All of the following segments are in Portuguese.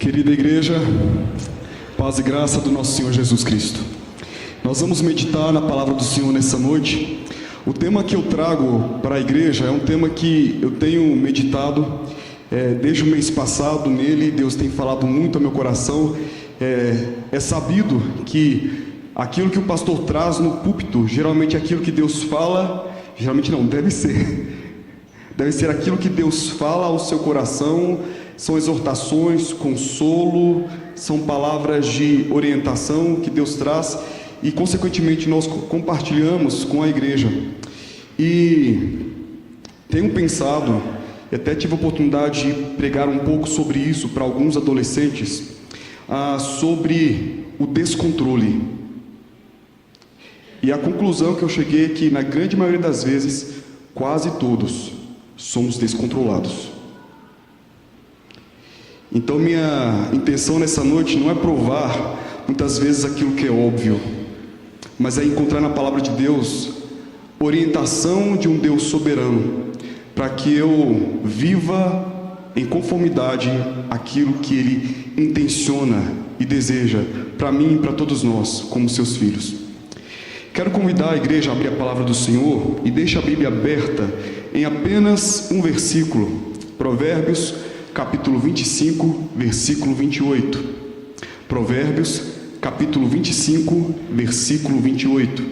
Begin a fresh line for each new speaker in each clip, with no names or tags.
Querida igreja, paz e graça do nosso Senhor Jesus Cristo. Nós vamos meditar na palavra do Senhor nessa noite. O tema que eu trago para a igreja é um tema que eu tenho meditado desde o mês passado nele. Deus tem falado muito ao meu coração. É sabido que aquilo que o pastor traz no púlpito, geralmente é aquilo que Deus fala, geralmente não, deve ser aquilo que Deus fala ao seu coração. São exortações, consolo, são palavras de orientação que Deus traz e, consequentemente, nós compartilhamos com a igreja. E tenho pensado, e até tive a oportunidade de pregar um pouco sobre isso para alguns adolescentes, sobre o descontrole. E a conclusão que eu cheguei é que, na grande maioria das vezes, quase todos somos descontrolados. Então minha intenção nessa noite não é provar muitas vezes aquilo que é óbvio, mas é encontrar na palavra de Deus orientação de um Deus soberano, para que eu viva em conformidade aquilo que Ele intenciona e deseja para mim e para todos nós, como seus filhos. Quero convidar a igreja a abrir a palavra do Senhor e deixa a Bíblia aberta em apenas um versículo, Provérbios capítulo 25, versículo 28. Provérbios, capítulo 25, versículo 28.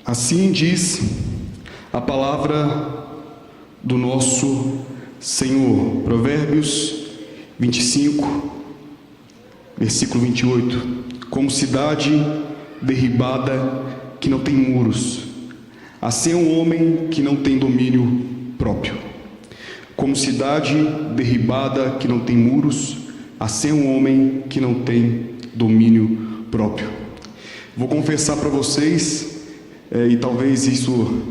Assim diz a palavra do nosso Senhor. Provérbios 25, versículo 28. Como cidade derribada que não tem muros, assim é um homem que não tem domínio próprio. Como cidade derribada que não tem muros, assim é um homem que não tem domínio próprio. Vou confessar para vocês, e talvez isso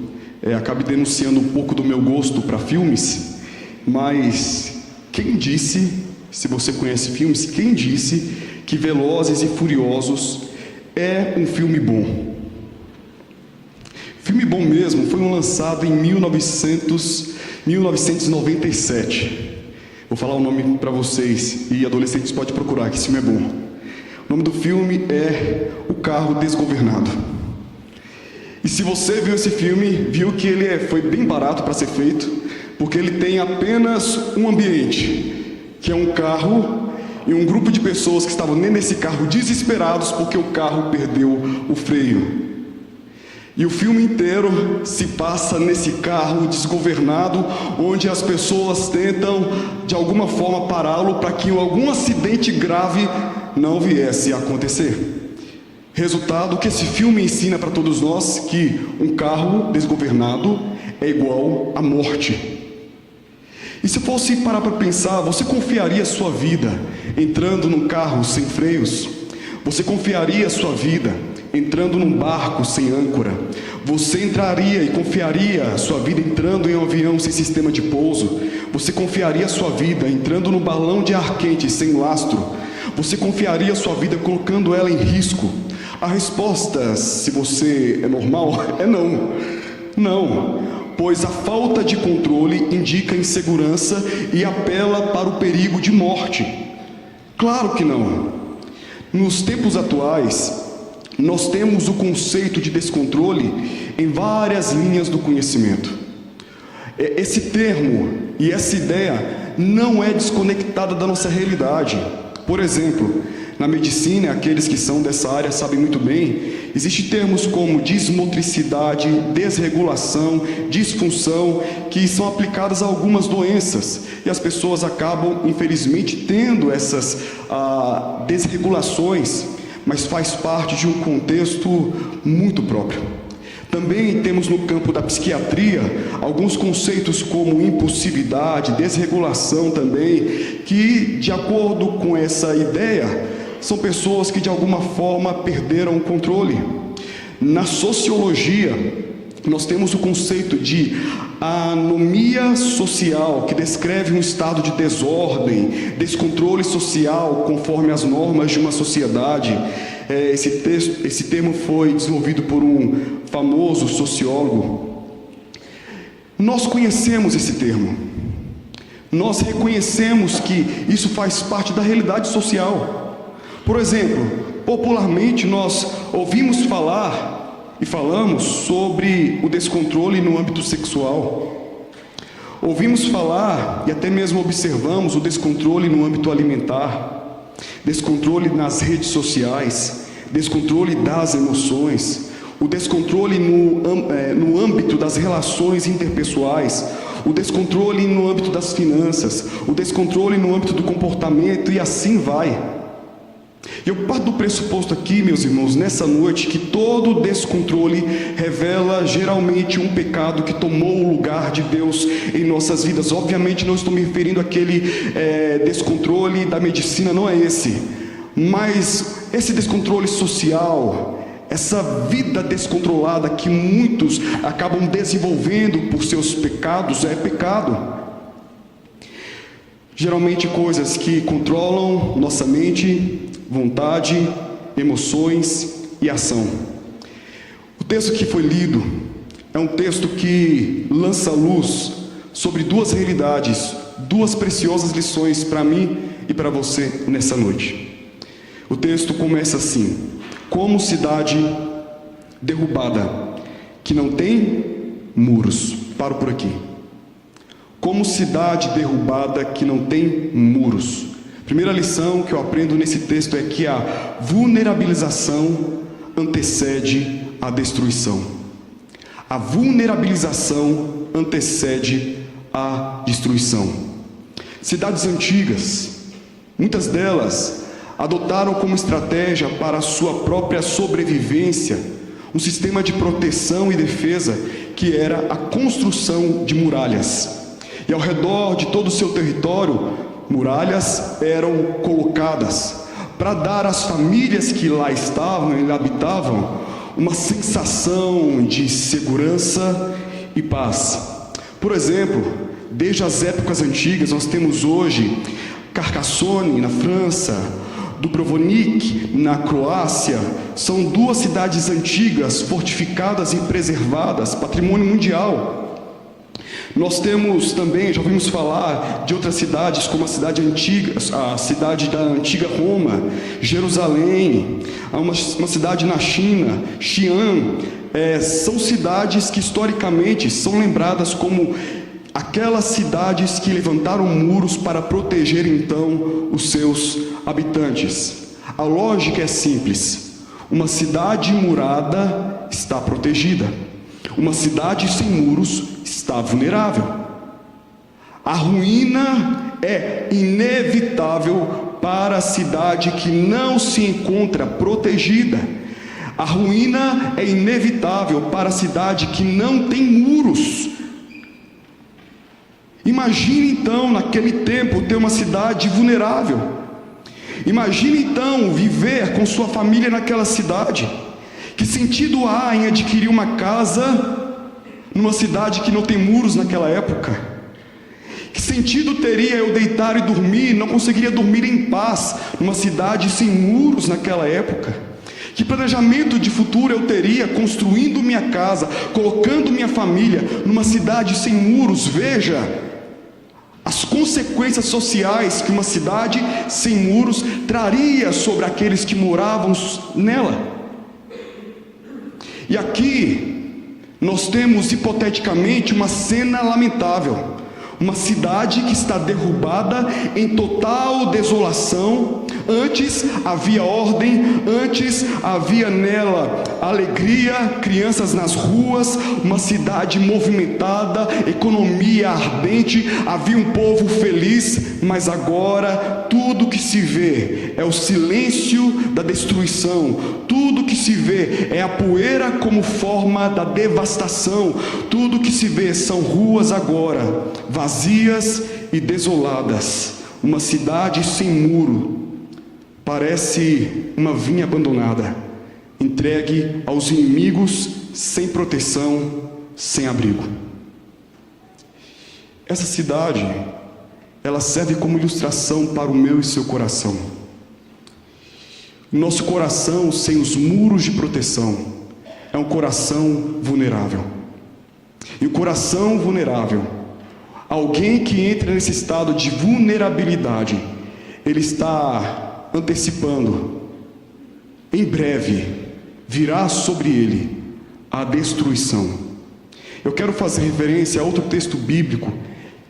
acabe denunciando um pouco do meu gosto para filmes, mas quem disse, se você conhece filmes, quem disse que Velozes e Furiosos é um filme bom? Filme bom mesmo foi lançado em 1997. Vou falar o nome para vocês e adolescentes podem procurar, que esse filme é bom. O nome do filme é O Carro Desgovernado. E se você viu esse filme, viu que ele foi bem barato para ser feito, porque ele tem apenas um ambiente, que é um carro e um grupo de pessoas que estavam dentro desse carro desesperados porque o carro perdeu o freio. E o filme inteiro se passa nesse carro desgovernado, onde as pessoas tentam de alguma forma pará-lo para que algum acidente grave não viesse a acontecer. Resultado que esse filme ensina para todos nós que um carro desgovernado é igual à morte. E se fosse parar para pensar, você confiaria a sua vida entrando num carro sem freios? Você confiaria a sua vida entrando num barco sem âncora? Você entraria e confiaria a sua vida entrando em um avião sem sistema de pouso? Você confiaria a sua vida entrando num balão de ar quente sem lastro? Você confiaria a sua vida colocando ela em risco? A resposta, se você é normal, é não. Não. Pois a falta de controle indica insegurança e apela para o perigo de morte. Claro que não. Nos tempos atuais, nós temos o conceito de descontrole em várias linhas do conhecimento. Esse termo e essa ideia não é desconectada da nossa realidade. Por exemplo, na medicina, aqueles que são dessa área sabem muito bem, existem termos como desmotricidade, desregulação, disfunção, que são aplicadas a algumas doenças. E as pessoas acabam, infelizmente, tendo essas desregulações, mas faz parte de um contexto muito próprio. Também temos no campo da psiquiatria alguns conceitos como impulsividade, desregulação também, que, de acordo com essa ideia, são pessoas que de alguma forma perderam o controle. Na sociologia, nós temos o conceito de a anomia social, que descreve um estado de desordem, descontrole social conforme as normas de uma sociedade. Esse termo foi desenvolvido por um famoso sociólogo. Nós conhecemos esse termo. Nós reconhecemos que isso faz parte da realidade social. Por exemplo, popularmente nós ouvimos falar e falamos sobre o descontrole no âmbito sexual. Ouvimos falar e até mesmo observamos o descontrole no âmbito alimentar, descontrole nas redes sociais, descontrole das emoções, o descontrole no âmbito das relações interpessoais, o descontrole no âmbito das finanças, o descontrole no âmbito do comportamento e assim vai. Eu parto do pressuposto aqui, meus irmãos, nessa noite, que todo descontrole revela geralmente um pecado que tomou o lugar de Deus em nossas vidas. Obviamente não estou me referindo àquele descontrole da medicina, não é esse. Mas esse descontrole social, essa vida descontrolada que muitos acabam desenvolvendo por seus pecados, é pecado. Geralmente coisas que controlam nossa mente, vontade, emoções e ação. O texto que foi lido é um texto que lança luz sobre duas realidades, duas preciosas lições para mim e para você nessa noite. O texto começa assim: como cidade derrubada, que não tem muros. Paro por aqui. Como cidade derrubada que não tem muros. Primeira lição que eu aprendo nesse texto é que a vulnerabilização antecede a destruição. A vulnerabilização antecede a destruição. Cidades antigas, muitas delas adotaram como estratégia para a sua própria sobrevivência um sistema de proteção e defesa que era a construção de muralhas. E ao redor de todo o seu território, muralhas eram colocadas para dar às famílias que lá estavam e lá habitavam uma sensação de segurança e paz. Por exemplo, desde as épocas antigas, nós temos hoje Carcassonne, na França, Dubrovnik, na Croácia. São duas cidades antigas, fortificadas e preservadas, patrimônio mundial. Nós temos também, já ouvimos falar de outras cidades, como a cidade antiga, a cidade da antiga Roma, Jerusalém, uma cidade na China, Xi'an. São cidades que historicamente são lembradas como aquelas cidades que levantaram muros para proteger então os seus habitantes. A lógica é simples: uma cidade murada está protegida, uma cidade sem muros está vulnerável. A ruína é inevitável para a cidade que não se encontra protegida. A ruína é inevitável para a cidade que não tem muros. Imagine então, naquele tempo, ter uma cidade vulnerável. Imagine então viver com sua família naquela cidade. Que sentido há em adquirir uma casa numa cidade que não tem muros naquela época? Que sentido teria eu deitar e dormir, não conseguiria dormir em paz numa cidade sem muros naquela época? Que planejamento de futuro eu teria construindo minha casa, colocando minha família numa cidade sem muros? Veja as consequências sociais que uma cidade sem muros traria sobre aqueles que moravam nela. E aqui nós temos hipoteticamente uma cena lamentável, uma cidade que está derrubada em total desolação. Antes havia ordem, antes havia nela alegria, crianças nas ruas, uma cidade movimentada, economia ardente, havia um povo feliz. Mas agora tudo que se vê é o silêncio da destruição, tudo que se vê é a poeira como forma da devastação, tudo que se vê são ruas agora vazias e desoladas, uma cidade sem muro. Parece uma vinha abandonada, entregue aos inimigos, sem proteção, sem abrigo. Essa cidade, ela serve como ilustração para o meu e seu coração. Nosso coração, sem os muros de proteção, é um coração vulnerável. E o coração vulnerável, alguém que entra nesse estado de vulnerabilidade, ele está antecipando, em breve, virá sobre ele a destruição. Eu quero fazer referência a outro texto bíblico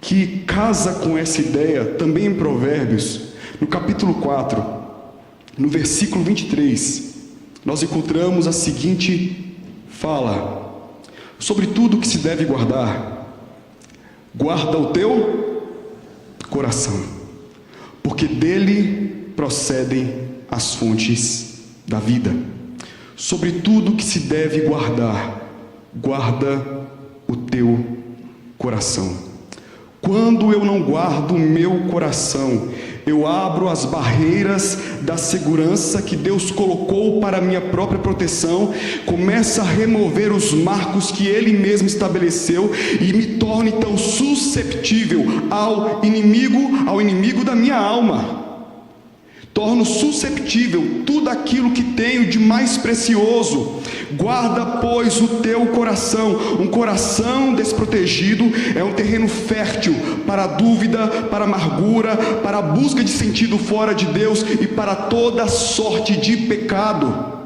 que casa com essa ideia, também em Provérbios, no capítulo 4, no versículo 23, nós encontramos a seguinte fala: sobre tudo que se deve guardar, guarda o teu coração, porque dele procedem as fontes da vida. Sobre tudo que se deve guardar, guarda o teu coração. Quando eu não guardo o meu coração, eu abro as barreiras da segurança que Deus colocou para a minha própria proteção, começa a remover os marcos que Ele mesmo estabeleceu e me torno então susceptível ao inimigo da minha alma. Torno susceptível tudo aquilo que tenho de mais precioso. Guarda, pois, o teu coração. Um coração desprotegido é um terreno fértil para a dúvida, para a amargura, para a busca de sentido fora de Deus e para toda sorte de pecado.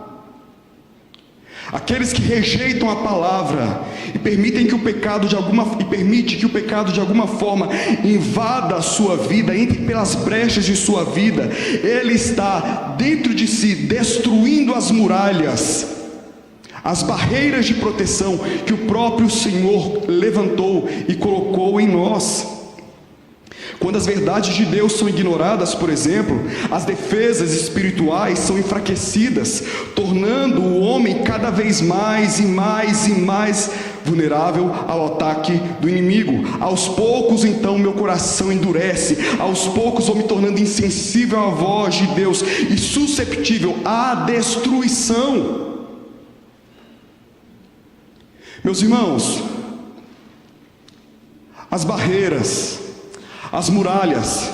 Aqueles que rejeitam a palavra e permite que o pecado de alguma forma invada a sua vida, entre pelas brechas de sua vida, ele está dentro de si destruindo as muralhas, as barreiras de proteção que o próprio Senhor levantou e colocou em nós. Quando as verdades de Deus são ignoradas, por exemplo, as defesas espirituais são enfraquecidas, tornando o homem cada vez mais e mais vulnerável ao ataque do inimigo. Aos poucos, então, meu coração endurece, aos poucos vou me tornando insensível à voz de Deus e susceptível à destruição. Meus irmãos, as barreiras, as muralhas,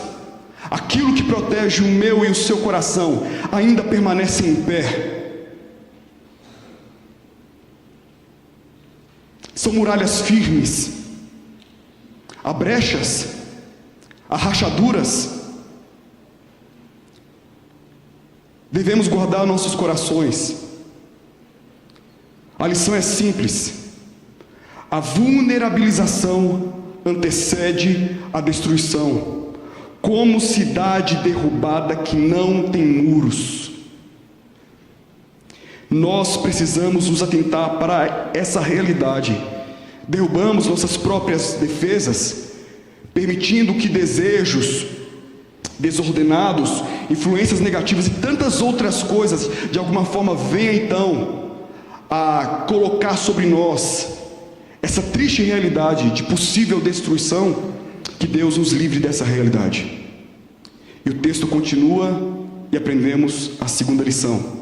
aquilo que protege o meu e o seu coração, ainda permanecem em pé. São muralhas firmes. Há brechas, há rachaduras. Devemos guardar nossos corações. A lição é simples: a vulnerabilização antecede a destruição, como cidade derrubada que não tem muros. Nós precisamos nos atentar para essa realidade. Derrubamos nossas próprias defesas, permitindo que desejos desordenados, influências negativas e tantas outras coisas de alguma forma venham então a colocar sobre nós essa triste realidade de possível destruição. Que Deus nos livre dessa realidade. E o texto continua e aprendemos a segunda lição: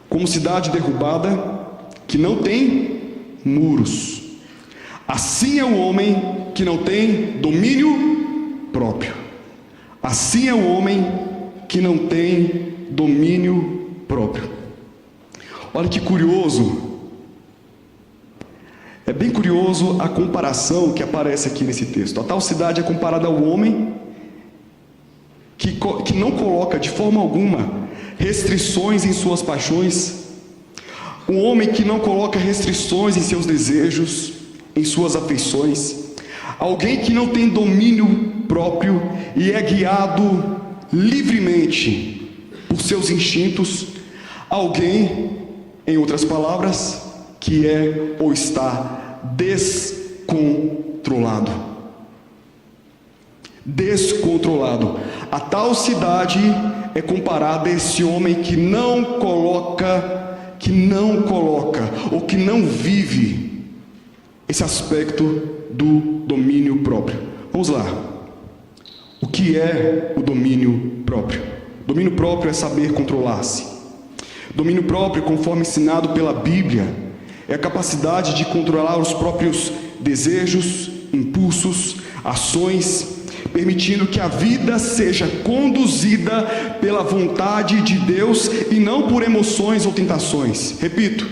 como cidade derrubada que não tem muros, assim é o homem que não tem domínio próprio. Assim é o homem que não tem domínio próprio. Olha que curioso. É bem curioso a comparação que aparece aqui nesse texto. A tal cidade é comparada ao homem que não coloca de forma alguma restrições em suas paixões, um homem que não coloca restrições em seus desejos, em suas afeições, alguém que não tem domínio próprio e é guiado livremente por seus instintos, alguém, em outras palavras, que é ou está descontrolado. Descontrolado. A tal cidade é comparada a esse homem que não coloca, ou que não vive esse aspecto do domínio próprio. Vamos lá. O que é o domínio próprio? Domínio próprio é saber controlar-se. Domínio próprio, conforme ensinado pela Bíblia, é a capacidade de controlar os próprios desejos, impulsos, ações, permitindo que a vida seja conduzida pela vontade de Deus e não por emoções ou tentações. Repito,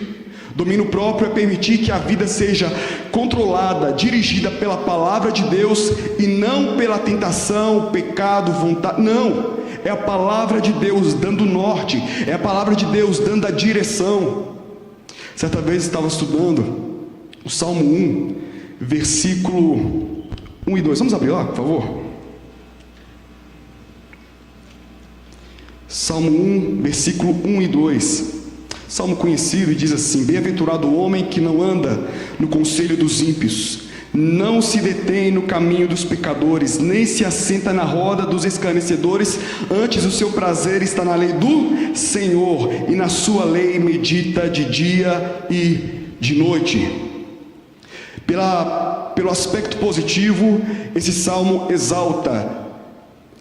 domínio próprio é permitir que a vida seja controlada, dirigida pela palavra de Deus e não pela tentação, pecado, vontade. Não, é a palavra de Deus dando norte, é a palavra de Deus dando a direção. Certa vez estava estudando o Salmo 1, versículo 1 e 2. Vamos abrir lá, por favor? Salmo 1, versículo 1 e 2. Salmo conhecido, e diz assim: bem-aventurado o homem que não anda no conselho dos ímpios, não se detém no caminho dos pecadores, nem se assenta na roda dos escarnecedores, antes o seu prazer está na lei do Senhor, e na sua lei medita de dia e de noite. Pelo aspecto positivo, esse salmo exalta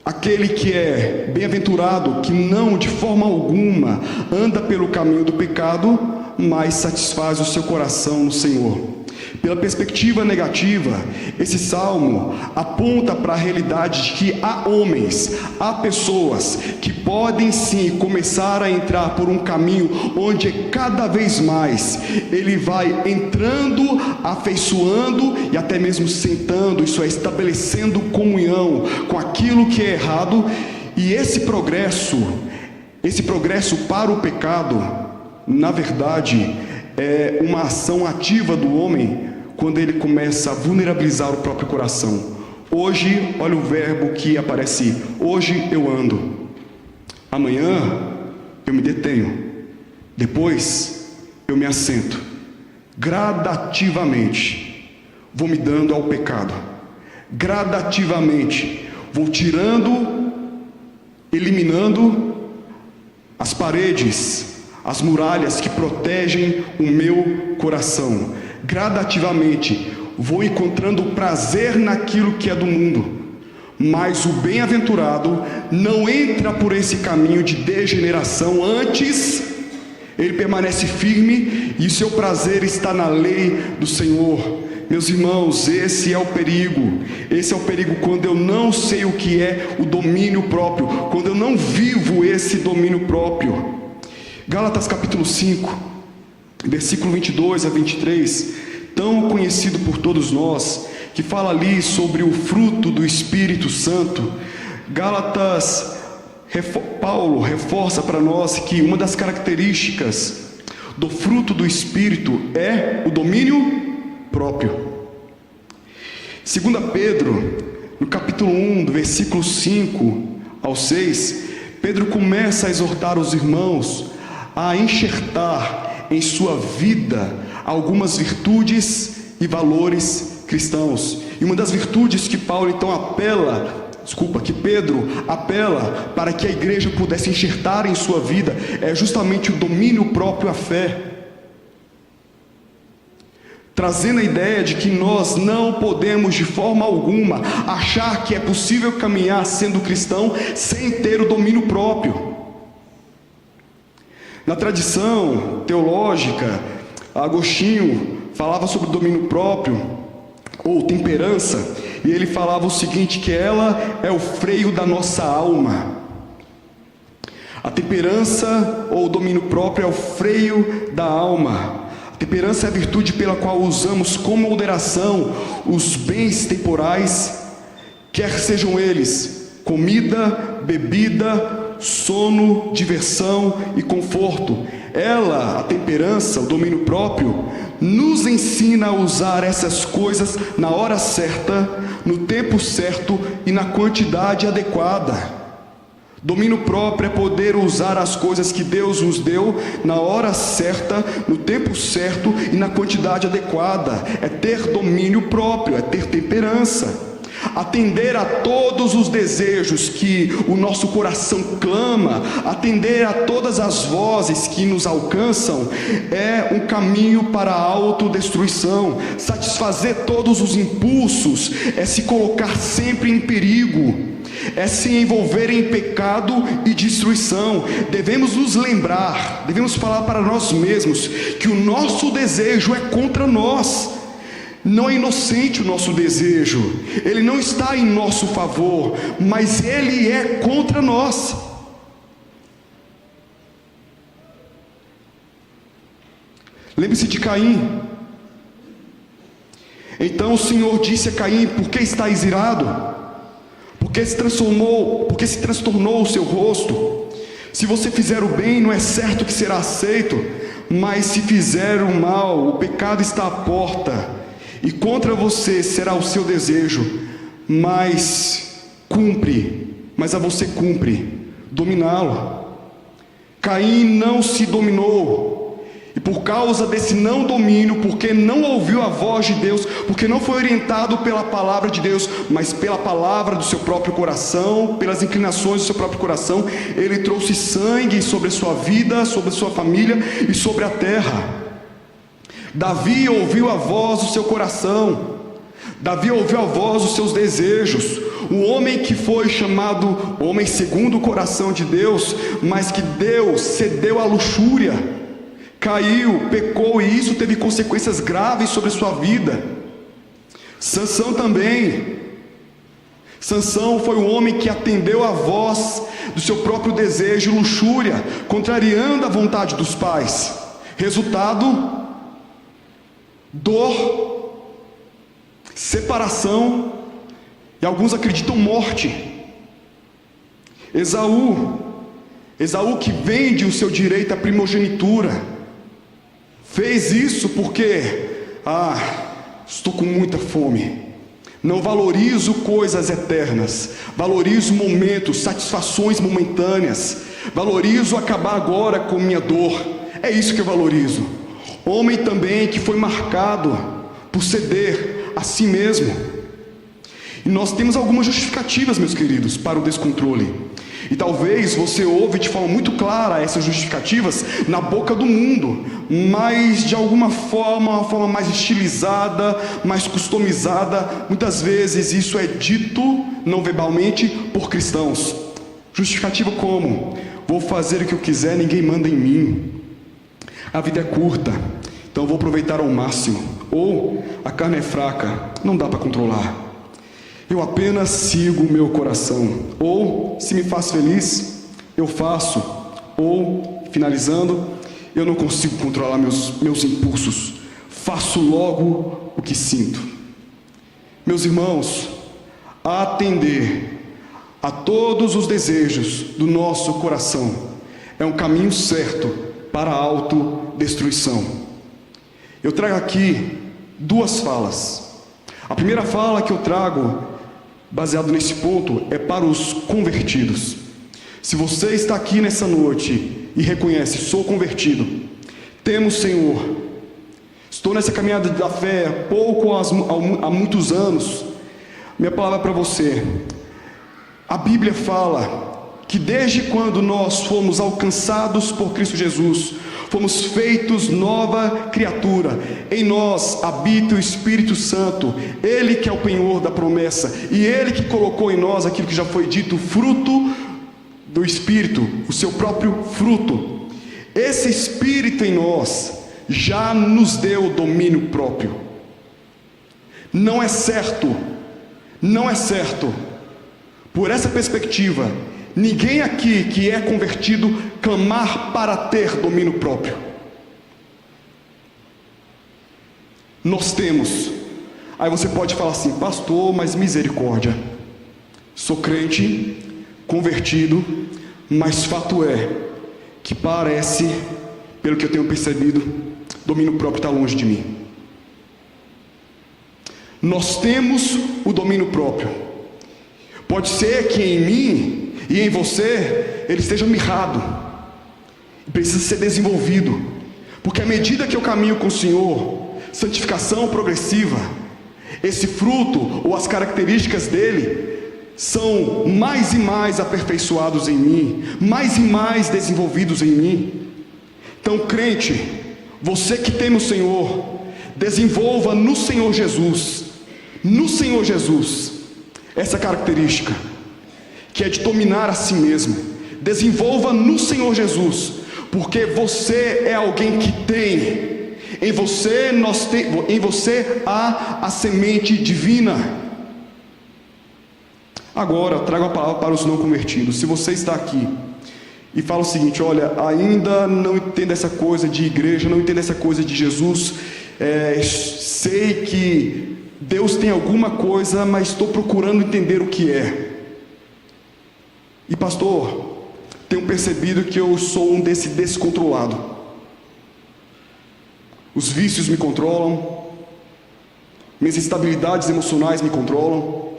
aquele que é bem-aventurado, que não de forma alguma anda pelo caminho do pecado, mas satisfaz o seu coração no Senhor. Pela perspectiva negativa, esse salmo aponta para a realidade de que há homens, há pessoas que podem sim começar a entrar por um caminho onde cada vez mais ele vai entrando, afeiçoando e até mesmo sentando, isso é, estabelecendo comunhão com aquilo que é errado, e esse progresso para o pecado, na verdade, é uma ação ativa do homem quando ele começa a vulnerabilizar o próprio coração. Hoje, olha o verbo que aparece: hoje eu ando, amanhã eu me detenho, depois eu me assento. Gradativamente vou me dando ao pecado, gradativamente vou tirando, eliminando as paredes, as muralhas que protegem o meu coração. Gradativamente vou encontrando prazer naquilo que é do mundo, mas o bem-aventurado não entra por esse caminho de degeneração, antes ele permanece firme e seu prazer está na lei do Senhor. Meus irmãos, esse é o perigo quando eu não sei o que é o domínio próprio, quando eu não vivo esse domínio próprio. Gálatas capítulo 5, versículo 22 a 23, tão conhecido por todos nós, que fala ali sobre o fruto do Espírito Santo. Paulo reforça para nós que uma das características do fruto do Espírito é o domínio próprio. 2 Pedro, no capítulo 1, do versículo 5 ao 6, Pedro começa a exortar os irmãos a enxertar em sua vida algumas virtudes e valores cristãos. E uma das virtudes que que Pedro apela para que a igreja pudesse enxertar em sua vida é justamente o domínio próprio, a fé, trazendo a ideia de que nós não podemos de forma alguma achar que é possível caminhar sendo cristão sem ter o domínio próprio. Na tradição teológica, Agostinho falava sobre o domínio próprio, ou temperança, e ele falava o seguinte, que ela é o freio da nossa alma. A temperança ou o domínio próprio é o freio da alma. A temperança é a virtude pela qual usamos com moderação os bens temporais, quer sejam eles comida, bebida, sono, diversão e conforto. Ela, a temperança, o domínio próprio, nos ensina a usar essas coisas na hora certa, no tempo certo e na quantidade adequada. Domínio próprio é poder usar as coisas que Deus nos deu na hora certa, no tempo certo e na quantidade adequada. É ter domínio próprio, é ter temperança. Atender a todos os desejos que o nosso coração clama, atender a todas as vozes que nos alcançam, é um caminho para a autodestruição. Satisfazer todos os impulsos é se colocar sempre em perigo, é se envolver em pecado e destruição. Devemos nos lembrar, devemos falar para nós mesmos que o nosso desejo é contra nós. Não é inocente o nosso desejo, ele não está em nosso favor, mas ele é contra nós. Lembre-se de Caim. Então o Senhor disse a Caim: por que estás irado? Por que se transtornou o seu rosto? Se você fizer o bem, não é certo que será aceito, mas se fizer o mal, o pecado está à porta, e contra você será o seu desejo, mas a você cumpre dominá-lo. Caim não se dominou, e por causa desse não domínio, porque não ouviu a voz de Deus, porque não foi orientado pela palavra de Deus, mas pela palavra do seu próprio coração, pelas inclinações do seu próprio coração, ele trouxe sangue sobre a sua vida, sobre a sua família e sobre a terra. Davi ouviu a voz do seu coração, Davi ouviu a voz dos seus desejos. O homem que foi chamado homem segundo o coração de Deus, mas que Deus cedeu à luxúria, caiu, pecou, e isso teve consequências graves sobre a sua vida. Sansão também. Sansão foi o homem que atendeu à voz do seu próprio desejo e luxúria, contrariando a vontade dos pais. Resultado: dor, separação e alguns acreditam morte. Esaú que vende o seu direito à primogenitura, fez isso porque, estou com muita fome, não valorizo coisas eternas, valorizo momentos, satisfações momentâneas, valorizo acabar agora com minha dor, é isso que eu valorizo. Homem também que foi marcado por ceder a si mesmo. E nós temos algumas justificativas, meus queridos, para o descontrole. E talvez você ouve de forma muito clara essas justificativas na boca do mundo, mas de alguma forma, uma forma mais estilizada, mais customizada. Muitas vezes isso é dito, não verbalmente, por cristãos. Justificativa como: vou fazer o que eu quiser, ninguém manda em mim. A vida é curta, então vou aproveitar ao máximo. Ou a carne é fraca, não dá para controlar. Eu apenas sigo o meu coração. Ou, se me faz feliz, eu faço. Ou, finalizando, eu não consigo controlar meus impulsos. Faço logo o que sinto. Meus irmãos, atender a todos os desejos do nosso coração é um caminho certo para a autodestruição. Eu trago aqui duas falas. A primeira fala que eu trago, baseado nesse ponto, é para os convertidos. Se você está aqui nessa noite e reconhece: sou convertido, temo o Senhor, estou nessa caminhada da fé há muitos anos, minha palavra para você: a Bíblia fala que desde quando nós fomos alcançados por Cristo Jesus, fomos feitos nova criatura, em nós habita o Espírito Santo, Ele que é o penhor da promessa, e Ele que colocou em nós aquilo que já foi dito, fruto do Espírito, o seu próprio fruto. Esse Espírito em nós já nos deu domínio próprio. Não é certo, por essa perspectiva, ninguém aqui que é convertido clamar para ter domínio próprio. Nós temos. Aí você pode falar assim: pastor, mas misericórdia, sou crente, convertido, mas fato é que parece, pelo que eu tenho percebido, domínio próprio está longe de mim. Nós temos o domínio próprio. Pode ser que em mim e em você ele esteja mirrado, precisa ser desenvolvido, porque à medida que eu caminho com o Senhor, santificação progressiva, esse fruto ou as características dele são mais e mais aperfeiçoados em mim, mais e mais desenvolvidos em mim. Então, crente, você que teme o Senhor, desenvolva no Senhor Jesus essa característica, que é de dominar a si mesmo. Desenvolva no Senhor Jesus, porque você é alguém que tem, Em você há a semente divina. Agora, trago a palavra para os não convertidos. Se você está aqui e fala o seguinte: olha, ainda não entendo essa coisa de igreja, não entendo essa coisa de Jesus, sei que Deus tem alguma coisa, mas estou procurando entender o que é. E pastor, tenho percebido que eu sou um desse descontrolado. Os vícios me controlam, minhas instabilidades emocionais me controlam,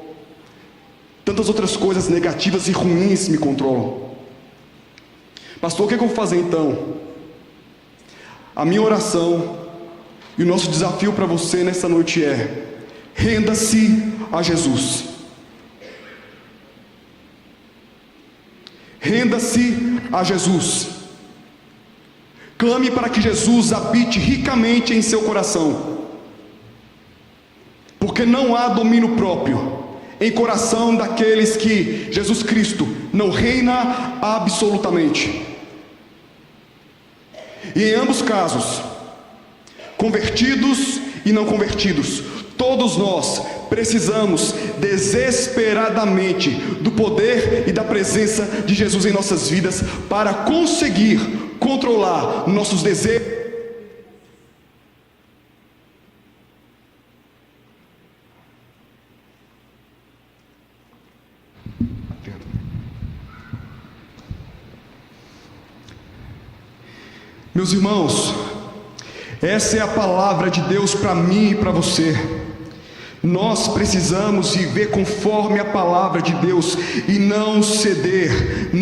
tantas outras coisas negativas e ruins me controlam. Pastor, o que eu vou fazer então? A minha oração e o nosso desafio para você nessa noite é: renda-se a Jesus. Renda-se a Jesus. Clame para que Jesus habite ricamente em seu coração, porque não há domínio próprio em coração daqueles que Jesus Cristo não reina absolutamente. E em ambos casos, convertidos e não convertidos, todos nós precisamos desesperadamente do poder e da presença de Jesus em nossas vidas para conseguir controlar nossos desejos. Meus irmãos, essa é a palavra de Deus para mim e para você. Nós precisamos viver conforme a palavra de Deus e não ceder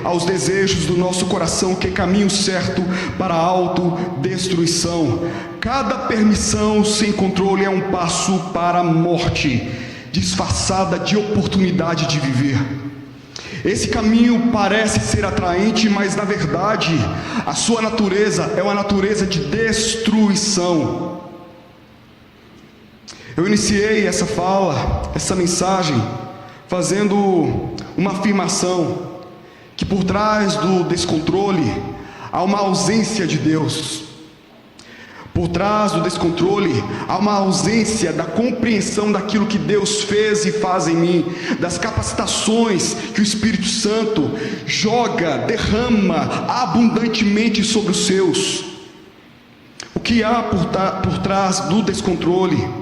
aos desejos do nosso coração, que é caminho certo para a autodestruição. Cada permissão sem controle é um passo para a morte, disfarçada de oportunidade de viver. Esse caminho parece ser atraente, mas na verdade a sua natureza é uma natureza de destruição. Eu iniciei essa mensagem, fazendo uma afirmação, que por trás do descontrole há uma ausência de Deus. Por trás do descontrole há uma ausência da compreensão daquilo que Deus fez e faz em mim, das capacitações que o Espírito Santo derrama abundantemente sobre os seus. O que há por trás do descontrole?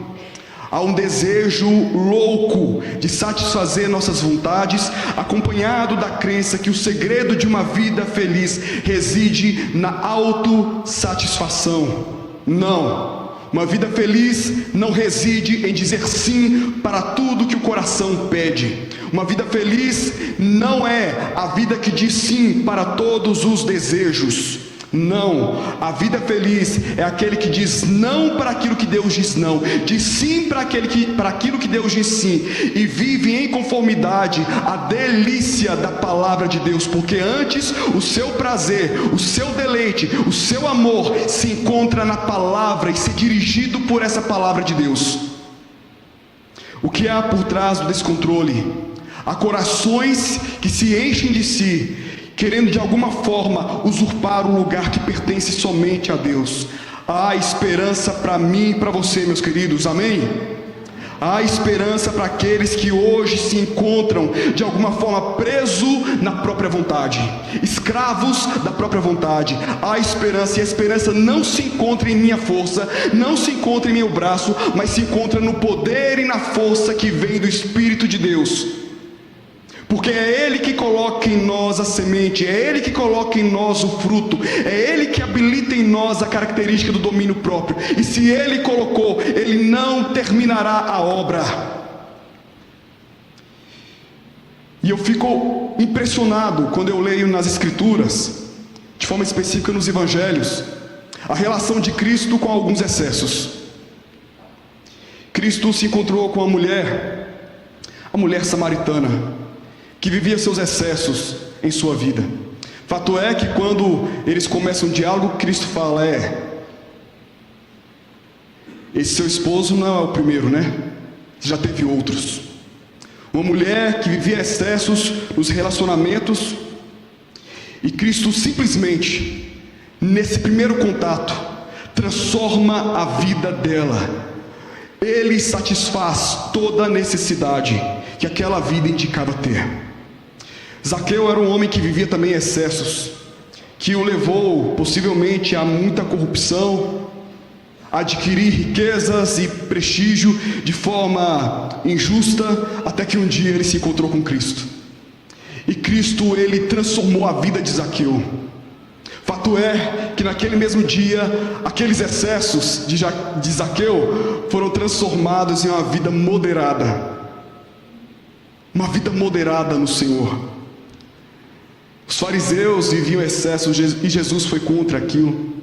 Há um desejo louco de satisfazer nossas vontades, acompanhado da crença que o segredo de uma vida feliz reside na autossatisfação. Não, uma vida feliz não reside em dizer sim para tudo que o coração pede. Uma vida feliz não é a vida que diz sim para todos os desejos. Não, a vida feliz é aquele que diz não para aquilo que Deus diz não, diz sim para aquilo que Deus diz sim, e vive em conformidade à delícia da palavra de Deus, porque antes o seu prazer, o seu deleite, o seu amor se encontra na palavra e ser dirigido por essa palavra de Deus. O que há por trás do descontrole? Há corações que se enchem de si, querendo de alguma forma usurpar o lugar que pertence somente a Deus. Há esperança para mim e para você, meus queridos, amém? Há esperança para aqueles que hoje se encontram de alguma forma presos na própria vontade, escravos da própria vontade. Há esperança, e a esperança não se encontra em minha força, não se encontra em meu braço, mas se encontra no poder e na força que vem do Espírito de Deus. Porque é Ele que coloca em nós a semente, é Ele que coloca em nós o fruto, é Ele que habilita em nós a característica do domínio próprio. E se Ele colocou, Ele não terminará a obra. E eu fico impressionado quando eu leio nas Escrituras, de forma específica nos Evangelhos, a relação de Cristo com alguns excessos. Cristo se encontrou com a mulher samaritana, que vivia seus excessos em sua vida. Fato é que quando eles começam um diálogo, Cristo fala: esse seu esposo não é o primeiro, né? Você já teve outros. Uma mulher que vivia excessos nos relacionamentos, e Cristo simplesmente, nesse primeiro contato, transforma a vida dela. Ele satisfaz toda a necessidade que aquela vida indicava ter. Zaqueu era um homem que vivia também excessos, que o levou possivelmente a muita corrupção, a adquirir riquezas e prestígio de forma injusta, até que um dia ele se encontrou com Cristo. E Cristo, ele transformou a vida de Zaqueu. Fato é que naquele mesmo dia, aqueles excessos de Zaqueu foram transformados em uma vida moderada. Uma vida moderada no Senhor. Os fariseus viviam excessos e Jesus foi contra aquilo.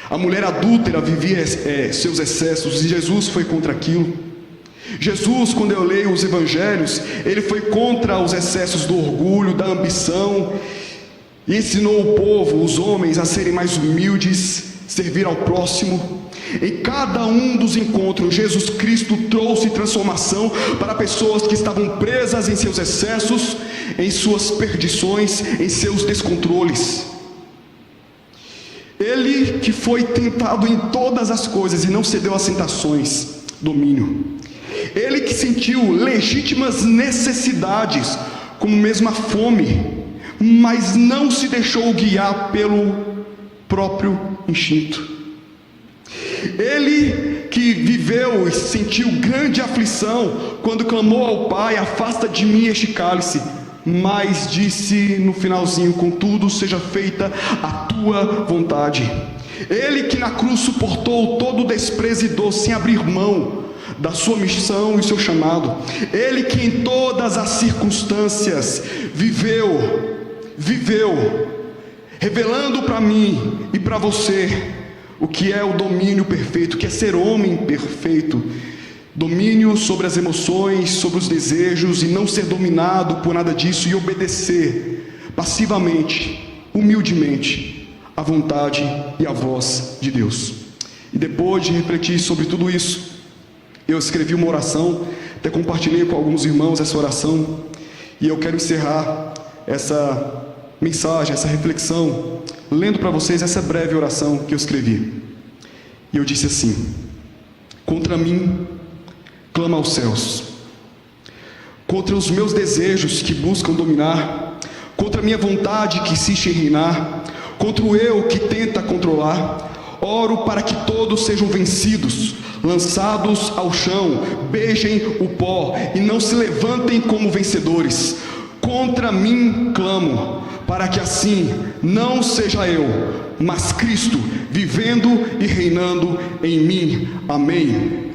A mulher adúltera vivia seus excessos e Jesus foi contra aquilo. Jesus, quando eu leio os evangelhos, ele foi contra os excessos do orgulho, da ambição, e ensinou o povo, os homens, a serem mais humildes, servir ao próximo. Em cada um dos encontros, Jesus Cristo trouxe transformação para pessoas que estavam presas em seus excessos, em suas perdições, em seus descontroles. Ele que foi tentado em todas as coisas e não cedeu às tentações, domínio. Ele que sentiu legítimas necessidades, como mesmo a fome, mas não se deixou guiar pelo próprio instinto. Ele que viveu e sentiu grande aflição quando clamou ao Pai: afasta de mim este cálice, mas disse no finalzinho: contudo seja feita a tua vontade. Ele que na cruz suportou todo o desprezo e dor sem abrir mão da sua missão e seu chamado. Ele que em todas as circunstâncias viveu, revelando para mim e para você o que é o domínio perfeito, o que é ser homem perfeito. Domínio sobre as emoções, sobre os desejos, e não ser dominado por nada disso, e obedecer passivamente, humildemente, à vontade e à voz de Deus. E depois de refletir sobre tudo isso, eu escrevi uma oração, até compartilhei com alguns irmãos essa oração, e eu quero encerrar essa mensagem, essa reflexão, lendo para vocês essa breve oração que eu escrevi. E eu disse assim: contra mim clama aos céus, contra os meus desejos que buscam dominar, contra a minha vontade que insiste em reinar, contra o eu que tenta controlar. Oro para que todos sejam vencidos, lançados ao chão, beijem o pó e não se levantem como vencedores. Contra mim clamo, para que assim não seja eu, mas Cristo vivendo e reinando em mim. Amém.